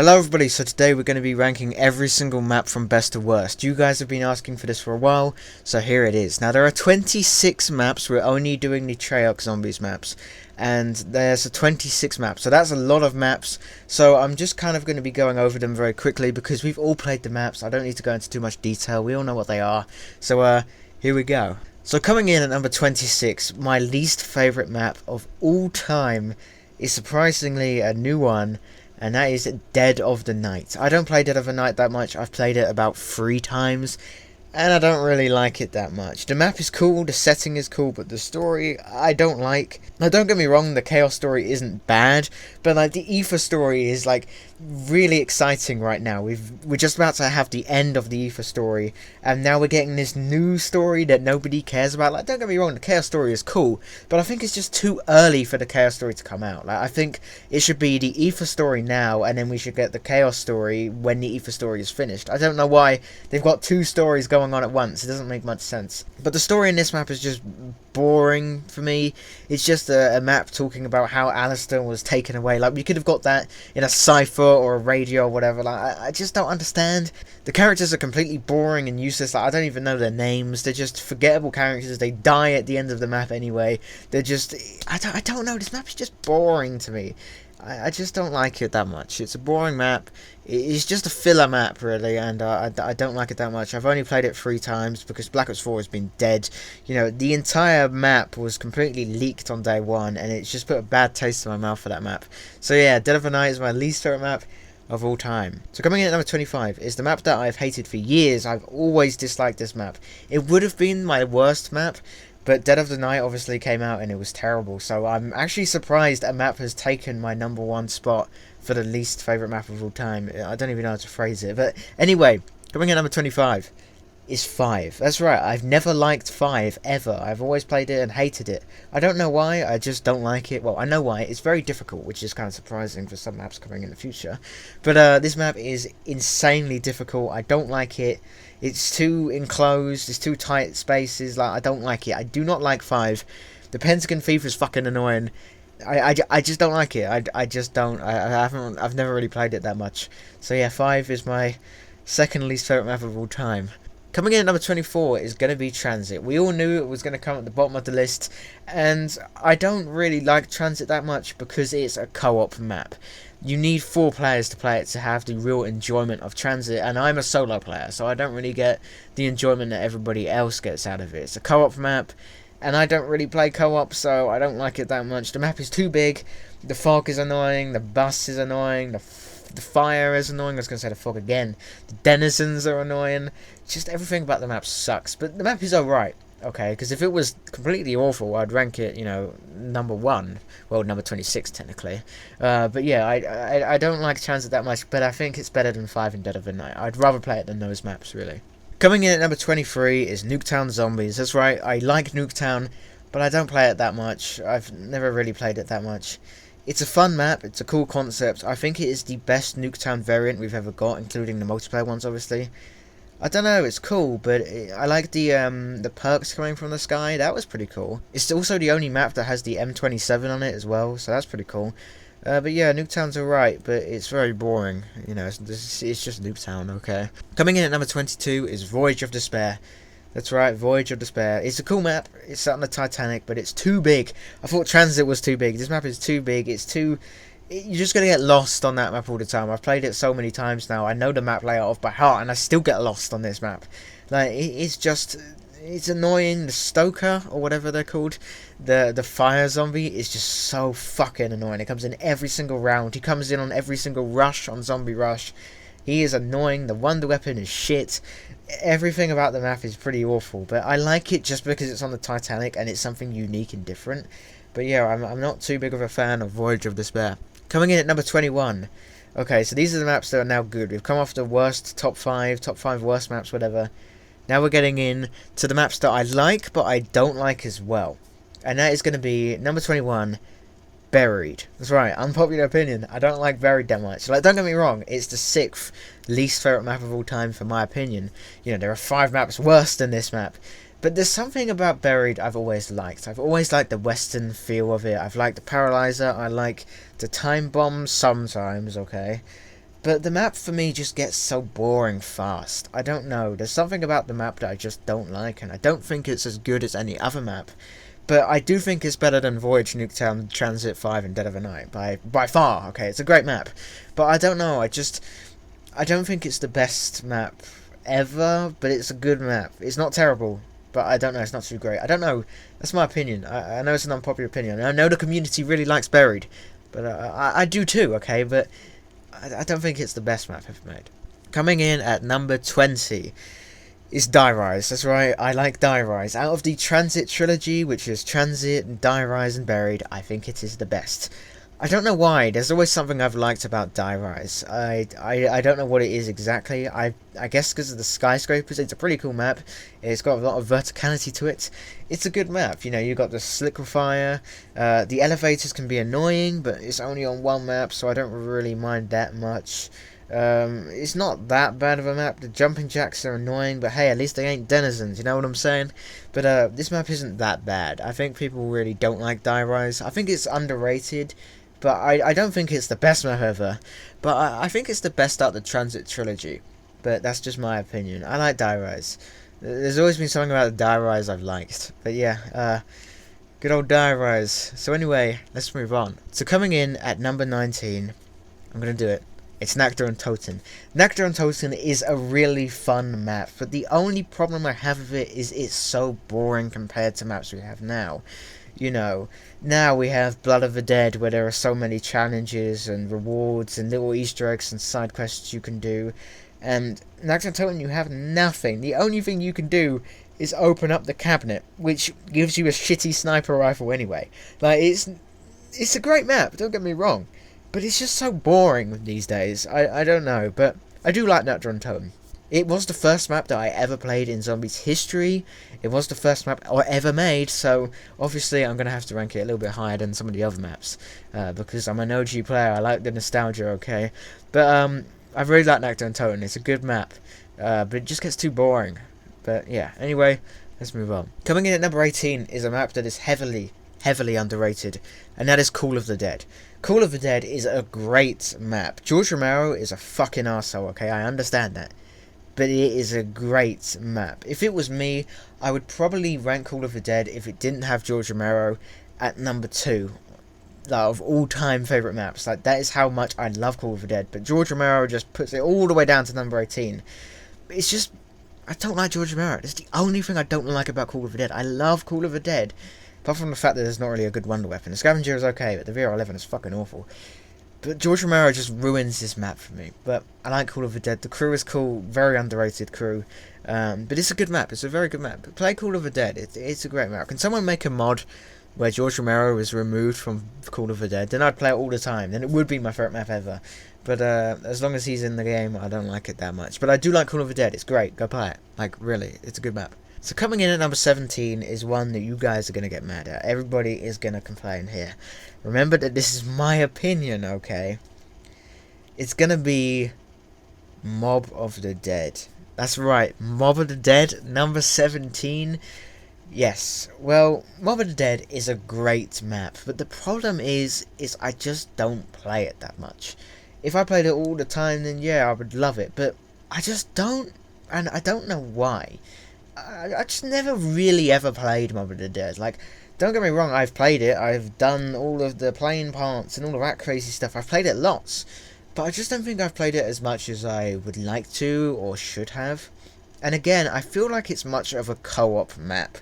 Hello everybody, so today we're going to be ranking every single map from best to worst. You guys have been asking for this for a while, so here it is. Now there are 26 maps, we're only doing the Nuketown Zombies maps, and there's a 26 maps, so that's a lot of maps, so I'm just kind of going to be going over them very quickly because we've all played the maps. I don't need to go into too much detail, we all know what they are, so here we go. So coming in at number 26, my least favourite map of all time is surprisingly a new one, and that is Dead of the Night. I don't play Dead of the Night that much. I've played it about 3 times, and I don't really like it that much. The map is cool, the setting is cool, but the story I don't like. Now don't get me wrong, the Chaos story isn't bad, but like the Ether story is like really exciting right now. We're just about to have the end of the Ether story, and now we're getting this new story that nobody cares about. Like, don't get me wrong, the Chaos story is cool, but I think it's just too early for the Chaos story to come out. Like, I think it should be the Ether story now, and then we should get the Chaos story when the Ether story is finished. I don't know why they've got 2 stories going on at once. It doesn't make much sense. But the story in this map is just boring for me. It's just a map talking about how Alistair was taken away. Like, we could have got that in a cipher or a radio or whatever. Like, I just don't understand. The characters are completely boring and useless. Like, I don't even know their names. They're just forgettable characters. They die at the end of the map anyway. They're just, I don't know. This map is just boring to me. I just don't like it that much. It's a boring map. It's just a filler map, really, and I don't like it that much. I've only played it 3 times because Black Ops 4 has been dead. You know, the entire map was completely leaked on day 1, and it's just put a bad taste in my mouth for that map. So yeah, Dead of the Night is my least favourite map of all time. So coming in at number 25 is the map that I've hated for years. I've always disliked this map. It would have been my worst map, but Dead of the Night obviously came out and it was terrible, so I'm actually surprised a map has taken my number 1 spot for the least favourite map of all time. I don't even know how to phrase it, but anyway, coming in at number 25 is 5. That's right, I've never liked 5, ever. I've always played it and hated it. I don't know why, I just don't like it. Well, I know why, it's very difficult, which is kind of surprising for some maps coming in the future. But this map is insanely difficult, I don't like it. It's too enclosed, it's too tight spaces, like, I don't like it. I do not like 5. The Pentagon Thief is fucking annoying. I just don't like it. I just don't. I've never really played it that much. So yeah, 5 is my second least favourite map of all time. Coming in at number 24 is going to be Transit. We all knew it was going to come at the bottom of the list, and I don't really like Transit that much because it's a co-op map. You need 4 players to play it to have the real enjoyment of Transit, and I'm a solo player, so I don't really get the enjoyment that everybody else gets out of it. It's a co-op map, and I don't really play co-op, so I don't like it that much. The map is too big, the fog is annoying, the bus is annoying, the fire is annoying. I was going to say the fog again. The denizens are annoying. Just everything about the map sucks. But the map is alright, okay? Because if it was completely awful, I'd rank it, you know, number 1. Well, number 26, technically. But yeah, I don't like Transit that much, but I think it's better than 5 and Dead of the Night. I'd rather play it than those maps, really. Coming in at number 23 is Nuketown Zombies. That's right, I like Nuketown, but I don't play it that much. I've never really played it that much. It's a fun map, it's a cool concept. I think it is the best Nuketown variant we've ever got, including the multiplayer ones, obviously. I don't know, it's cool, but I like the perks coming from the sky. That was pretty cool. It's also the only map that has the M27 on it as well, so that's pretty cool. But yeah, Nuketown's alright, but it's very boring. You know, it's just Nuketown, okay. Coming in at number 22 is Voyage of Despair. That's right, Voyage of Despair. It's a cool map. It's set on the Titanic, but it's too big. I thought Transit was too big. This map is too big. It's too... You're just going to get lost on that map all the time. I've played it so many times now. I know the map layout off by heart, and I still get lost on this map. Like, it's just... It's annoying. The Stoker, or whatever they're called, the fire zombie, is just so fucking annoying. It comes in every single round. He comes in on every single rush, on Zombie Rush. He is annoying. The wonder weapon is shit. Everything about the map is pretty awful, but I like it just because it's on the Titanic and it's something unique and different. But yeah, I'm not too big of a fan of Voyage of Despair. Coming in at number 21. Okay, so these are the maps that are now good. We've come off the worst top 5 worst maps, whatever. Now we're getting in to the maps that I like, but I don't like as well. And that is going to be number 21, Buried. That's right, unpopular opinion. I don't like Buried that much. Like, don't get me wrong, it's the 6th least favourite map of all time for my opinion. You know, there are 5 maps worse than this map. But there's something about Buried I've always liked. I've always liked the western feel of it. I've liked the Paralyzer. I like the time bomb sometimes, okay? But the map for me just gets so boring fast. I don't know. There's something about the map that I just don't like, and I don't think it's as good as any other map. But I do think it's better than Voyage, Nuketown, Transit 5, and Dead of the Night. By far, okay? It's a great map. But I don't know. I don't think it's the best map ever, but it's a good map. It's not terrible, but I don't know. It's not too great. I don't know. That's my opinion. I know it's an unpopular opinion. I know the community really likes Buried, but I do too, okay? But I don't think it's the best map ever made. Coming in at number 20 is Die Rise. That's right, I like Die Rise. Out of the Transit trilogy, which is Transit, Die Rise, and Buried, I think it is the best. I don't know why. There's always something I've liked about Die Rise. I don't know what it is exactly. I guess because of the skyscrapers. It's a pretty cool map. It's got a lot of verticality to it. It's a good map. You know, you got the sliquifier. The elevators can be annoying, but it's only on one map, so I don't really mind that much. It's not that bad of a map. The jumping jacks are annoying, but hey, at least they ain't denizens, you know what I'm saying? But this map isn't that bad. I think people really don't like Die Rise. I think it's underrated, but I don't think it's the best map ever. But I think it's the best out of the Transit trilogy. But that's just my opinion. I like Die Rise. There's always been something about the Die Rise I've liked. But yeah, good old Die Rise. So anyway, let's move on. So coming in at number 19, I'm going to do it. It's Nuketown Toten. Nuketown Toten is a really fun map, but the only problem I have with it is it's so boring compared to maps we have now. You know, now we have Blood of the Dead, where there are so many challenges and rewards and little Easter eggs and side quests you can do. And Nuketown Toten, you have nothing. The only thing you can do is open up the cabinet, which gives you a shitty sniper rifle anyway. Like, it's a great map, don't get me wrong. But it's just so boring these days. I don't know, but I do like Nuketown Toten. It was the first map that I ever played in Zombies history. It was the first map I ever made, so obviously I'm going to have to rank it a little bit higher than some of the other maps. Because I'm an OG player, I like the nostalgia, okay? But I really like Nuketown Toten. It's a good map, but it just gets too boring. But yeah, anyway, let's move on. Coming in at number 18 is a map that is heavily underrated, and that is Call of the Dead. Call of the Dead is a great map. George Romero is a fucking arsehole, okay? I understand that. But it is a great map. If it was me, I would probably rank Call of the Dead, if it didn't have George Romero, at number 2. Like, of all-time favourite maps. Like, that is how much I love Call of the Dead. But George Romero just puts it all the way down to number 18. It's just, I don't like George Romero. That's the only thing I don't like about Call of the Dead. I love Call of the Dead. Apart from the fact that there's not really a good wonder weapon. The Scavenger is okay, but the VR-11 is fucking awful. But George Romero just ruins this map for me. But I like Call of the Dead. The crew is cool. Very underrated crew. But it's a good map. It's a very good map. Play Call of the Dead. It's a great map. Can someone make a mod where George Romero is removed from Call of the Dead? Then I'd play it all the time. Then it would be my favourite map ever. But as long as he's in the game, I don't like it that much. But I do like Call of the Dead. It's great. Go play it. Like, really. It's a good map. So coming in at number 17 is one that you guys are going to get mad at. Everybody is going to complain here. Remember that this is my opinion, okay? It's going to be Mob of the Dead. That's right, Mob of the Dead, number 17. Yes, well, Mob of the Dead is a great map, but the problem is I just don't play it that much. If I played it all the time, then yeah, I would love it, but I just don't, and I don't know why. I just never really ever played Mob of the Dead. Like, don't get me wrong, I've played it, I've done all of the playing parts and all of that crazy stuff, I've played it lots, but I just don't think I've played it as much as I would like to, or should have. And again, I feel like it's much of a co-op map.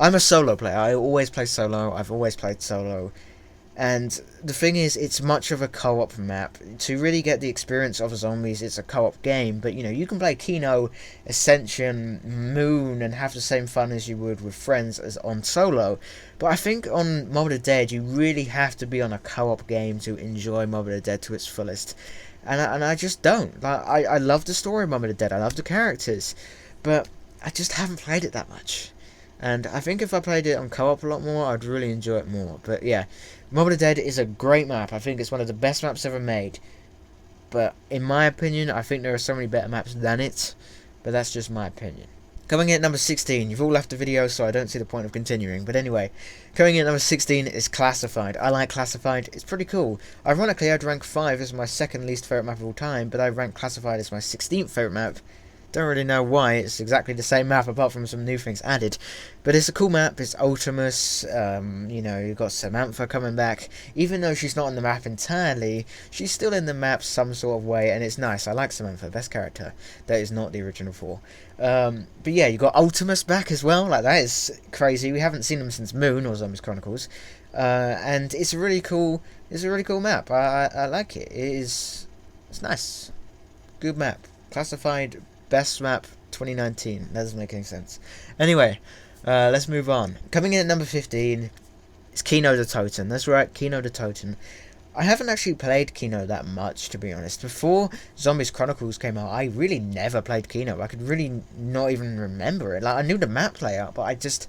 I'm a solo player, I always play solo, I've always played solo, and the thing is, it's much of a co-op map. To really get the experience of zombies, it's a co-op game, but you know, you can play Kino, Ascension, Moon, and have the same fun as you would with friends as on solo. But I think on Mob of the Dead, you really have to be on a co-op game to enjoy Mob of the Dead to its fullest. And I just don't. Like, I love the story of Mob of the Dead, I love the characters, but I just haven't played it that much. And I think if I played it on co-op a lot more, I'd really enjoy it more. But yeah, Mob of the Dead is a great map. I think it's one of the best maps ever made. But in my opinion, I think there are so many better maps than it. But that's just my opinion. Coming in at number 16, you've all left the video, so I don't see the point of continuing. But anyway, coming in at number 16 is Classified. I like Classified, it's pretty cool. Ironically, I'd rank 5 as my second least favourite map of all time, but I rank Classified as my 16th favourite map. Don't really know why, it's exactly the same map apart from some new things added. But it's a cool map, it's Ultimus, you know, you've got Samantha coming back. Even though she's not on the map entirely, she's still in the map some sort of way, and it's nice. I like Samantha, best character. That is not the original 4. But yeah, you got Ultimus back as well, like that is crazy. We haven't seen him since Moon or Zombies Chronicles. And it's a really cool map. I like it. It's nice. Good map. Classified best map 2019. That doesn't make any sense. Anyway, let's move on. Coming in at number 15 is Kino Der Toten. That's right, Kino Der Toten. I haven't actually played Kino that much, to be honest. Before Zombies Chronicles came out, I really never played Kino. I could really not even remember it. Like, I knew the map layout, but I just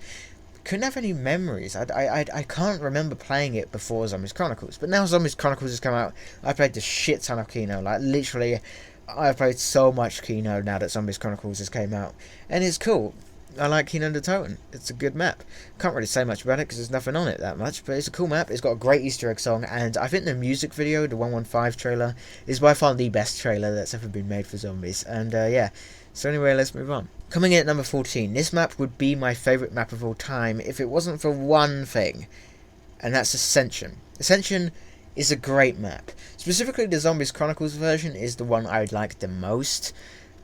couldn't have any memories. I can't remember playing it before Zombies Chronicles. But now Zombies Chronicles has come out, I played a shit ton of Kino. Like, literally, I've played so much Kino now that Zombies Chronicles has came out. And it's cool. I like Kino Der Toten. It's a good map. Can't really say much about it because there's nothing on it that much, but it's a cool map. It's got a great Easter egg song, and I think the music video, the 115 trailer, is by far the best trailer that's ever been made for zombies. And yeah, so anyway, let's move on. Coming in at number 14, this map would be my favourite map of all time if it wasn't for one thing, and that's Ascension. Ascension is a great map. Specifically, the Zombies Chronicles version is the one I like the most.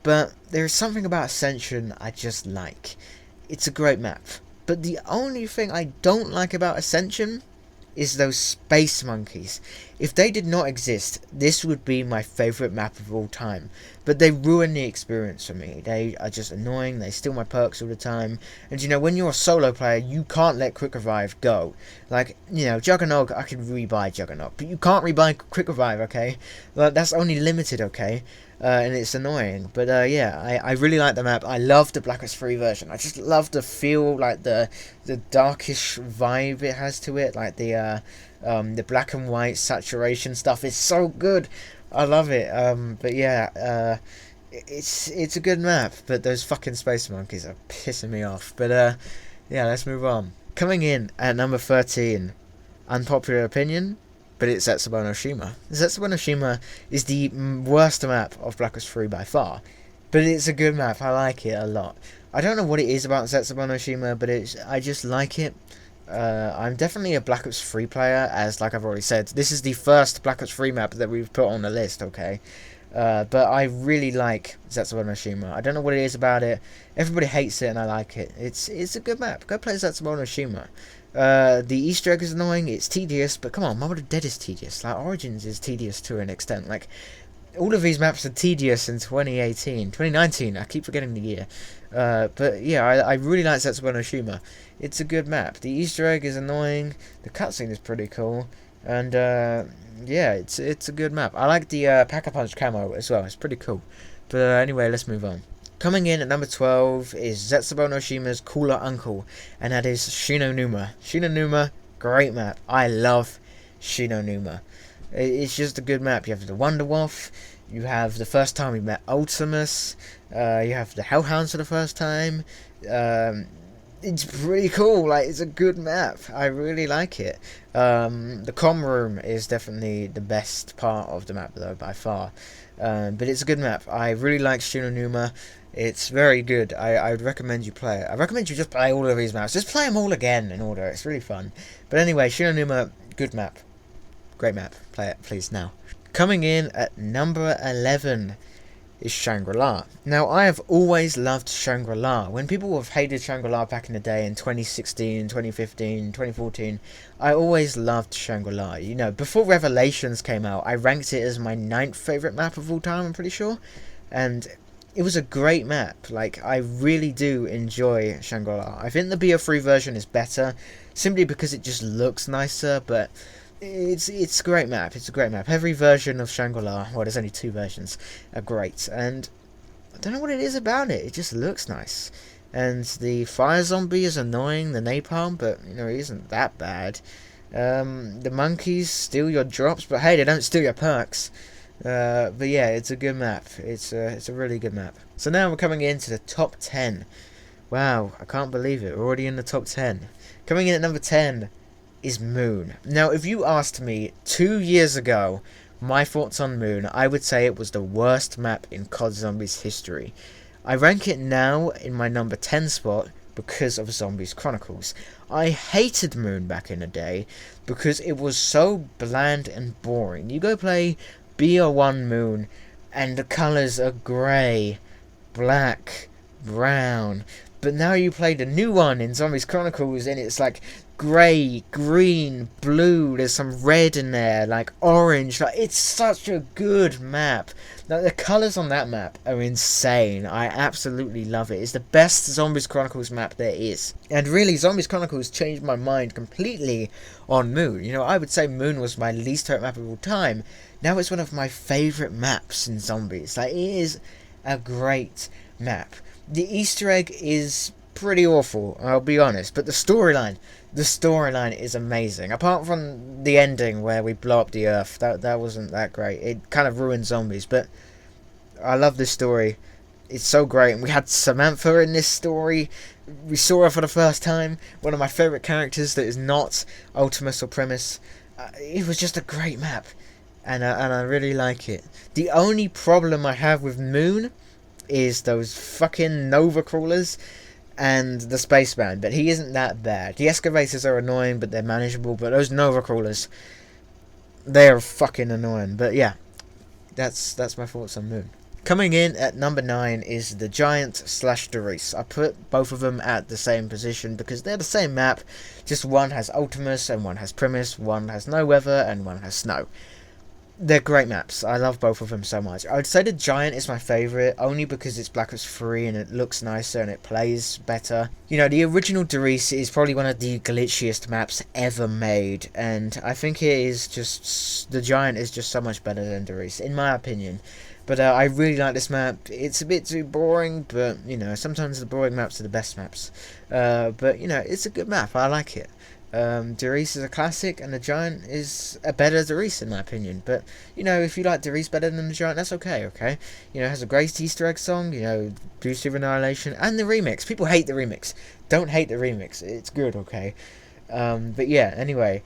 But there is something about Ascension I just like. It's a great map. But the only thing I don't like about Ascension is those space monkeys. If they did not exist, this would be my favourite map of all time. But they ruin the experience for me. They are just annoying, they steal my perks all the time. And you know, when you're a solo player, you can't let Quick Revive go. Like, you know, Juggernog, I can rebuy Juggernog. But you can't rebuy Quick Revive, okay? Like, that's only limited, okay? And it's annoying, but yeah, I really like the map. I love the Black Ops 3 version. I just love the feel, like the darkish vibe it has to it, like the black and white saturation stuff is so good. I love it. But yeah, it's a good map, but those fucking space monkeys are pissing me off. But yeah, let's move on. Coming in at number 13, unpopular opinion, but it's Zetsubo no Shima. Zetsubo no Shima is the worst map of Black Ops 3 by far, but it's a good map. I like it a lot. I don't know what it is about Zetsubo no Shima, but I just like it. I'm definitely a Black Ops 3 player, as like I've already said. This is the first Black Ops 3 map that we've put on the list, okay? But I really like Zetsubo no Shima. I don't know what it is about it. Everybody hates it and I like it. It's a good map. Go play Zetsubo no Shima. The Easter egg is annoying, it's tedious, but come on, Mob of the Dead is tedious. Like, Origins is tedious to an extent. Like, all of these maps are tedious in 2019, I keep forgetting the year. But yeah, I really like Zetsubo no Shima. It's a good map. The Easter egg is annoying, the cutscene is pretty cool, and yeah, it's a good map. I like the Pack-a-Punch camo as well, it's pretty cool. But anyway, let's move on. Coming in at number 12 is Zetsubo no Shima's cooler uncle, and that is Shinonuma. Shinonuma, great map. I love Shinonuma. It's just a good map. You have the Wonder Wolf, you have the first time we met Ultimus, you have the Hellhounds for the first time. It's pretty cool. Like, it's a good map. I really like it. The comm room is definitely the best part of the map, though, by far. But it's a good map. I really like Shinonuma. It's very good. I would recommend you play it. I recommend you just play all of these maps. Just play them all again in order. It's really fun. But anyway, Shinonuma, good map. Great map. Play it, please, now. Coming in at number 11 is Shangri-La. Now, I have always loved Shangri-La. When people have hated Shangri-La back in the day in 2016, 2015, 2014, I always loved Shangri-La. You know, before Revelations came out, I ranked it as my 9th favourite map of all time, I'm pretty sure. And it was a great map. Like, I really do enjoy Shangri-La. I think the BO3 version is better, simply because it just looks nicer, but it's a great map. It's a great map. Every version of Shangri-La, well, there's only 2 versions, are great. And I don't know what it is about it. It just looks nice. And the fire zombie is annoying, the napalm, but, you know, it isn't that bad. The monkeys steal your drops, but hey, they don't steal your perks. But yeah, it's a good map. It's a really good map. So now we're coming into the top 10. Wow, I can't believe it. We're already in the top 10. Coming in at number 10 is Moon. Now, if you asked me 2 years ago my thoughts on Moon, I would say it was the worst map in COD Zombies history. I rank it now in my number 10 spot because of Zombies Chronicles. I hated Moon back in the day because it was so bland and boring. You go play BO1 Moon and the colours are grey, black, brown. But now you play the new one in Zombies Chronicles and it's like grey, green, blue, there's some red in there, like orange. Like, it's such a good map. Now, the colours on that map are insane. I absolutely love it. It's the best Zombies Chronicles map there is. And really, Zombies Chronicles changed my mind completely on Moon. You know, I would say Moon was my least favourite map of all time. Now it's one of my favourite maps in Zombies. Like, it is a great map. The Easter egg is pretty awful, I'll be honest, but the storyline is amazing. Apart from the ending where we blow up the Earth, that wasn't that great. It kind of ruined Zombies, but I love this story. It's so great, and we had Samantha in this story. We saw her for the first time. One of my favourite characters that is not Ultimus or Primus. It was just a great map, and I really like it. The only problem I have with Moon is those fucking Nova crawlers and the spaceman, but he isn't that bad. The excavators are annoying, but they're manageable. But those Nova crawlers, they are fucking annoying. But yeah, that's my thoughts on Moon. Coming in at number 9 is the Giant / Doris. I put both of them at the same position because they're the same map, just one has Ultimus and one has Primus, one has no weather and one has snow. They're great maps. I love both of them so much. I would say the Giant is my favourite, only because it's Black Ops 3 and it looks nicer and it plays better. You know, the original Doris is probably one of the glitchiest maps ever made, and I think it is just... the Giant is just so much better than Doris, in my opinion. But I really like this map. It's a bit too boring, but, you know, sometimes the boring maps are the best maps. But, you know, it's a good map. I like it. Doris is a classic, and the Giant is a better Doris in my opinion. But, you know, if you like Doris better than the Giant, that's okay, okay? You know, it has a great Easter egg song, you know, Boost of Annihilation, and the remix. People hate the remix. Don't hate the remix. It's good, okay? But yeah, anyway,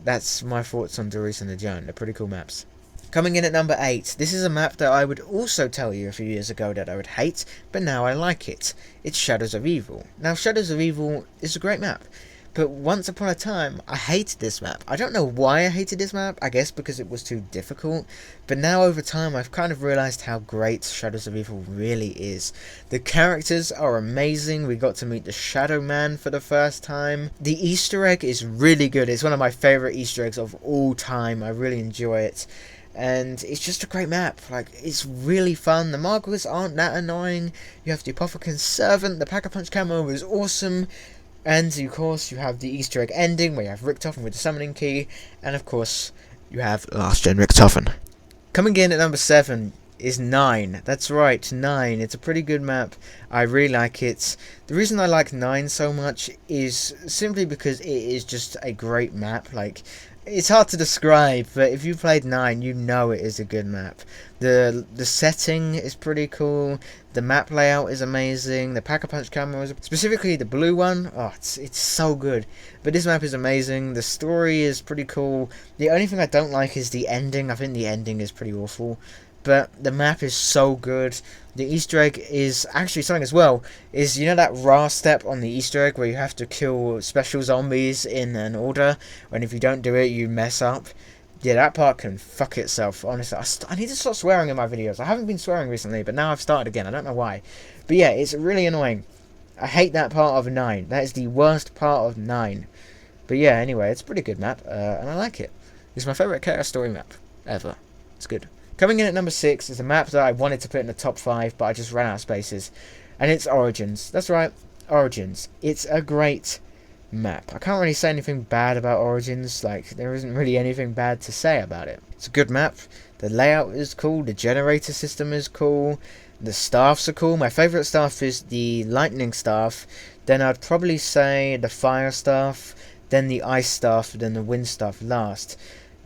that's my thoughts on Doris and the Giant. They're pretty cool maps. Coming in at number 8, this is a map that I would also tell you a few years ago that I would hate, but now I like it. It's Shadows of Evil. Now, Shadows of Evil is a great map. But once upon a time, I hated this map. I don't know why I hated this map. I guess because it was too difficult. But now over time, I've kind of realised how great Shadows of Evil really is. The characters are amazing. We got to meet the Shadow Man for the first time. The Easter egg is really good. It's one of my favourite Easter eggs of all time. I really enjoy it. And it's just a great map. Like, it's really fun. The markers aren't that annoying. You have the Apothecary's Servant. The Pack-a-Punch camo is awesome. And, of course, you have the Easter egg ending, where you have Richtofen with the summoning key. And, of course, you have Last Gen Richtofen. Coming in at number 7 is 9. That's right, 9. It's a pretty good map. I really like it. The reason I like 9 so much is simply because it is just a great map. Like, it's hard to describe, but if you played 9, you know it is a good map. The setting is pretty cool. The map layout is amazing. The Pack-a-Punch camera, specifically the blue one, oh, it's so good. But this map is amazing. The story is pretty cool. The only thing I don't like is the ending. I think the ending is pretty awful. But the map is so good. The Easter egg is actually something as well. Is, you know that raw step on the Easter egg where you have to kill special zombies in an order, and if you don't do it, you mess up? Yeah, that part can fuck itself, honestly. I need to stop swearing in my videos. I haven't been swearing recently, but now I've started again. I don't know why. But yeah, it's really annoying. I hate that part of 9. That is the worst part of 9. But yeah, anyway, it's a pretty good map, and I like it. It's my favourite Chaos Story map ever. It's good. Coming in at number 6 is a map that I wanted to put in the top 5, but I just ran out of spaces. And it's Origins. That's right, Origins. It's a great map. I can't really say anything bad about Origins. Like, there isn't really anything bad to say about it. It's a good map. The layout is cool. The generator system is cool. The staffs are cool. My favourite staff is the lightning staff. Then I'd probably say the fire staff. Then the ice staff. Then the wind staff last.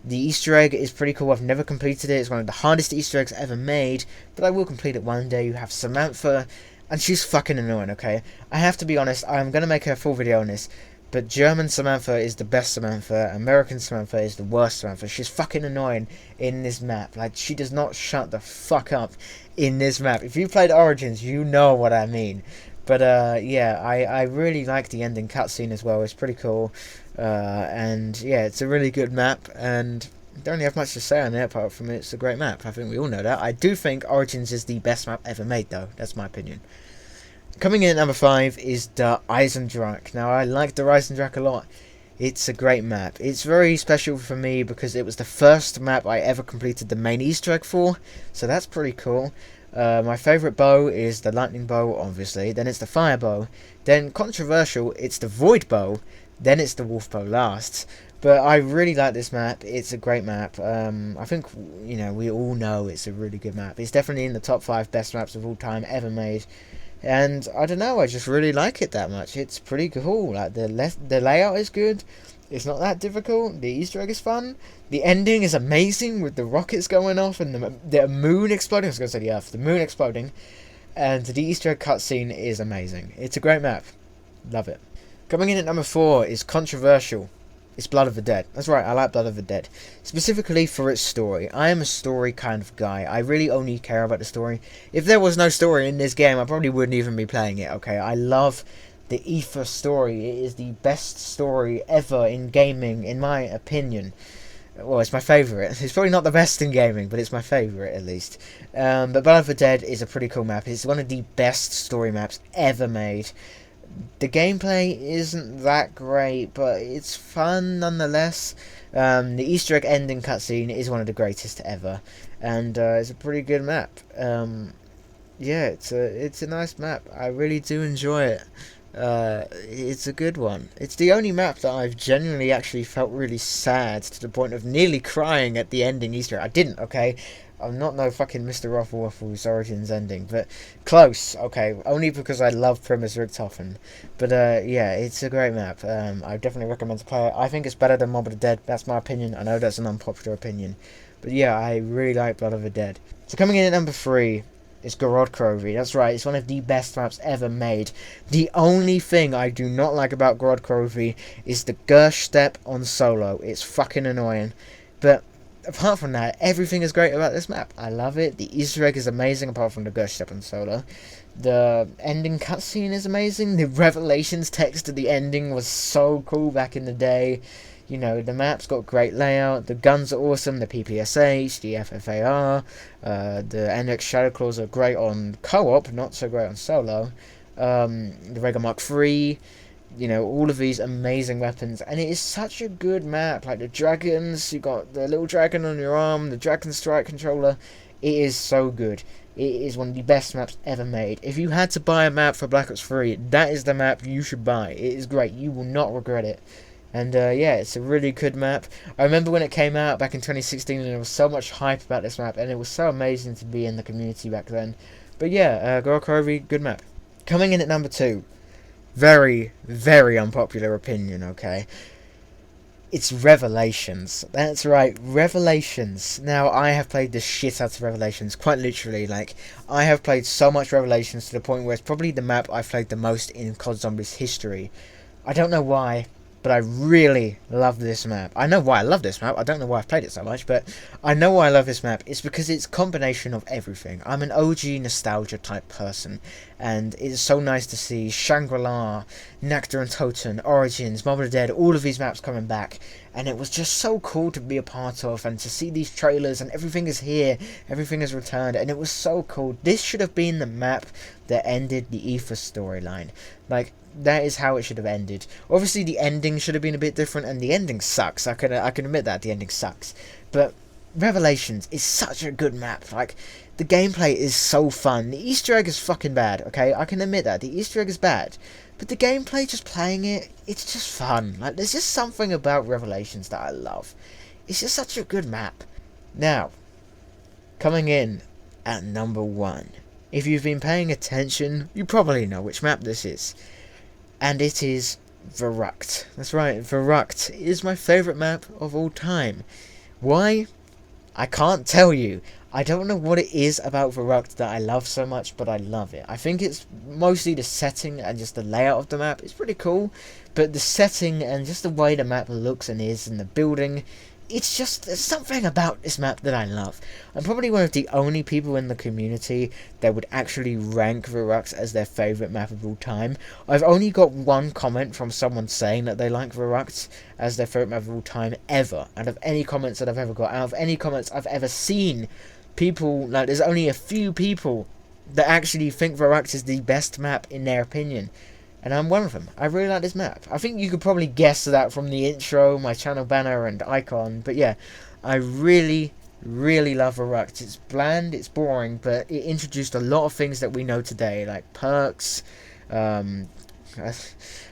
The Easter egg is pretty cool. I've never completed it. It's one of the hardest Easter eggs ever made, but I will complete it one day. You have Samantha And she's fucking annoying, okay? I have to be honest, I'm going to make a full video on this. But German Samantha is the best Samantha. American Samantha is the worst Samantha. She's fucking annoying in this map. Like, she does not shut the fuck up in this map. If you played Origins, you know what I mean. But, yeah, I really like the ending cutscene as well. It's pretty cool. And, yeah, it's a really good map. And don't really have much to say on it, apart from it's a great map. I think we all know that. I do think Origins is the best map ever made, though. That's my opinion. Coming in at number 5 is Der Eisendrache. Now, I like Der Eisendrache a lot. It's a great map. It's very special for me because it was the first map I ever completed the main Easter egg for, so that's pretty cool. My favourite bow is the lightning bow, obviously. Then it's the fire bow. Then, controversial, it's the void bow. Then it's the wolf bow last. But I really like this map. It's a great map. I think, you know, we all know it's a really good map. It's definitely in the top 5 best maps of all time ever made. And I don't know, I just really like it that much. It's pretty cool. Like the layout is good. It's not that difficult. The Easter egg is fun. The ending is amazing with the rockets going off and the moon exploding. I was going to say the Earth. The moon exploding. And the Easter egg cutscene is amazing. It's a great map. Love it. Coming in at number 4 is controversial. It's Blood of the Dead. That's right, I like Blood of the Dead. Specifically for its story. I am a story kind of guy. I really only care about the story. If there was no story in this game, I probably wouldn't even be playing it, okay? I love the Aether story. It is the best story ever in gaming, in my opinion. Well, it's my favourite. It's probably not the best in gaming, but it's my favourite, at least. But Blood of the Dead is a pretty cool map. It's one of the best story maps ever made. The gameplay isn't that great, but it's fun nonetheless. The Easter egg ending cutscene is one of the greatest ever, and it's a pretty good map. Yeah, it's a nice map. I really do enjoy it. It's a good one. It's the only map that I've genuinely actually felt really sad to the point of nearly crying at the ending Easter egg. I didn't, okay? I'm not no fucking Mr. Ruffle Waffle's Origins ending, but close, okay, only because I love Primus Richthofen. But, yeah, it's a great map. I definitely recommend to play it. I think it's better than Mob of the Dead, that's my opinion. I know that's an unpopular opinion. But, yeah, I really like Blood of the Dead. So, coming in at number 3 is Gorod Krovi. That's right, it's one of the best maps ever made. The only thing I do not like about Gorod Krovi is the Gersh step on solo. It's fucking annoying. But apart from that, everything is great about this map. I love it. The Easter egg is amazing, apart from the Gersh step on solo. The ending cutscene is amazing. The Revelations text at the ending was so cool back in the day. You know, the map's got great layout. The guns are awesome. The PPSH, the FFAR, the NX Shadow Claws are great on co-op, not so great on solo. The Rega Mark III. You know, all of these amazing weapons, and it is such a good map. Like the dragons, you got the little dragon on your arm, the Dragon Strike controller. It is so good. It is one of the best maps ever made. If you had to buy a map for Black Ops 3, that is the map you should buy. It is great. You will not regret it. And yeah, it's a really good map. I remember when it came out back in 2016, and there was so much hype about this map, and it was so amazing to be in the community back then. But yeah, Gorod Krovi, good map. Coming in at number 2. Very, very unpopular opinion, okay? It's Revelations. That's right, Revelations. Now, I have played the shit out of Revelations, quite literally. Like, I have played so much Revelations to the point where it's probably the map I've played the most in COD Zombies history. I don't know why, but I really love this map. I know why I love this map. I don't know why I've played it so much, but I know why I love this map. It's because it's a combination of everything. I'm an OG nostalgia type person, and it's so nice to see Shangri-La, Nectar and Toten, Origins, Mob of the Dead, all of these maps coming back. And it was just so cool to be a part of, and to see these trailers, and everything is here, everything is returned, and it was so cool. This should have been the map that ended the Aether storyline. Like, that is how it should have ended. Obviously, the ending should have been a bit different, and the ending sucks. I can admit that the ending sucks. But Revelations is such a good map. Like, the gameplay is so fun. The Easter egg is fucking bad, okay? I can admit that. The Easter egg is bad. But the gameplay, just playing it, it's just fun. Like, there's just something about Revelations that I love. It's just such a good map. Now, coming in at number 1. If you've been paying attention, you probably know which map this is. And it is Verrückt. That's right, Verrückt is my favourite map of all time. Why? I can't tell you. I don't know what it is about Verruct that I love so much, but I love it. I think it's mostly the setting and just the layout of the map. It's pretty cool, but the setting and just the way the map looks and is, and the building, it's just, there's something about this map that I love. I'm probably one of the only people in the community that would actually rank Verruct as their favourite map of all time. I've only got one comment from someone saying that they like Verruct as their favourite map of all time ever. Out of any comments that I've ever got, out of any comments I've ever seen, people, like, there's only a few people that actually think Verruct is the best map in their opinion. And I'm one of them. I really like this map. I think you could probably guess that from the intro, my channel banner and icon. But yeah, I really, really love Verruct. It's bland, it's boring, but it introduced a lot of things that we know today, like perks. I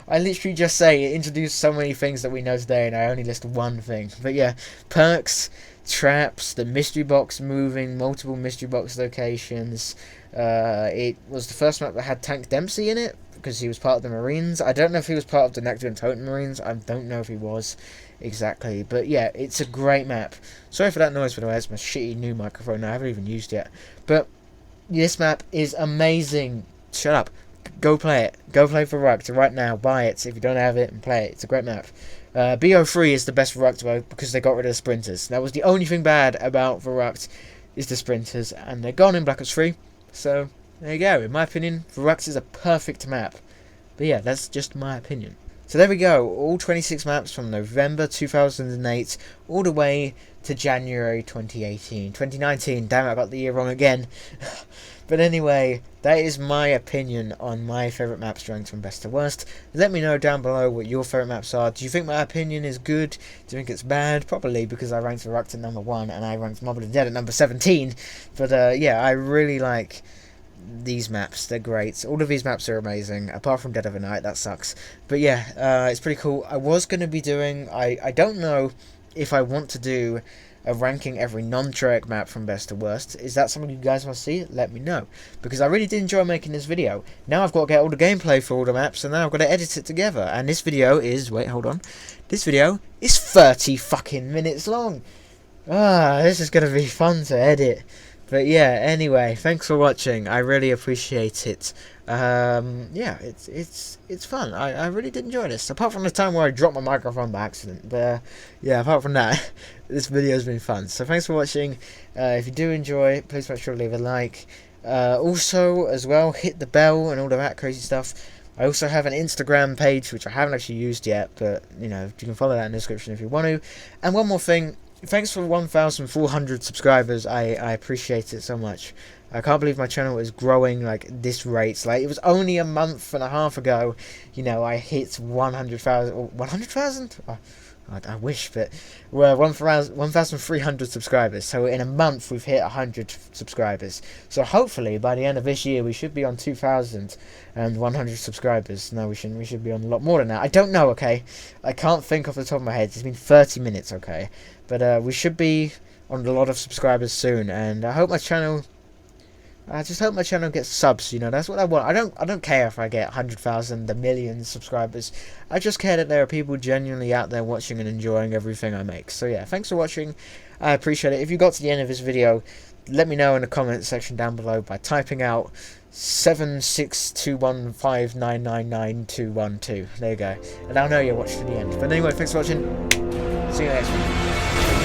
literally just say it introduced so many things that we know today, and I only list one thing. But yeah, perks, traps, the mystery box moving, multiple mystery box locations. It was the first map that had Tank Dempsey in it, because he was part of the Marines. I don't know if he was part of the Nuketown Toten Marines. I don't know if he was exactly. But yeah, it's a great map. Sorry for that noise, by the way. It's my shitty new microphone I haven't even used yet. But this map is amazing. Shut up. Go play it. Go play Verruct right now. Buy it if you don't have it and play it. It's a great map. BO3 is the best Verruct mode because they got rid of the sprinters. That was the only thing bad about Verruct, is the sprinters, and they're gone in Black Ops 3. So there you go. In my opinion, Verruct is a perfect map. But yeah, that's just my opinion. So there we go. All 26 maps from November 2008 all the way to January 2018. 2019. Damn it, I got the year wrong again. But anyway, that is my opinion on my favourite maps ranked from best to worst. Let me know down below what your favourite maps are. Do you think my opinion is good? Do you think it's bad? Probably, because I ranked Verruct at number 1 and I ranked Mob of the Dead at number 17. But yeah, I really like these maps. They're great. All of these maps are amazing, apart from Dead of the Night. That sucks. But yeah, it's pretty cool. I was going to be doing, I don't know if I want to do a ranking every non-Treyarch map from best to worst. Is that something you guys want to see? Let me know, because I really did enjoy making this video. Now I've got to get all the gameplay for all the maps, and now I've got to edit it together. And this video is, wait, hold on, this video is 30 fucking minutes long. This is going to be fun to edit. But yeah, anyway, thanks for watching. I really appreciate it. Yeah, it's fun. I really did enjoy this. Apart from the time where I dropped my microphone by accident. But yeah, apart from that, this video has been fun. So thanks for watching. If you do enjoy, please make sure to leave a like. Also, as well, hit the bell and all of that crazy stuff. I also have an Instagram page, which I haven't actually used yet, but you know, you can follow that in the description if you want to. And one more thing. Thanks for 1,400 subscribers. I appreciate it so much. I can't believe my channel is growing like this rate. Like, it was only a month and a half ago, you know, I hit 100,000. 100,000? Oh, I wish, but we're 1,300 subscribers. So in a month, we've hit 100 subscribers. So hopefully, by the end of this year, we should be on 2,100 subscribers. No, we shouldn't. We should be on a lot more than that. I don't know, okay? I can't think off the top of my head. It's been 30 minutes, okay? But we should be on a lot of subscribers soon. And I hope my channel... I just hope my channel gets subs, you know, that's what I want. I don't care if I get 100,000, a million subscribers. I just care that there are people genuinely out there watching and enjoying everything I make. So yeah, thanks for watching. I appreciate it. If you got to the end of this video, let me know in the comments section down below by typing out 76215999212. There you go. And I'll know you watched to the end. But anyway, thanks for watching. See you next one.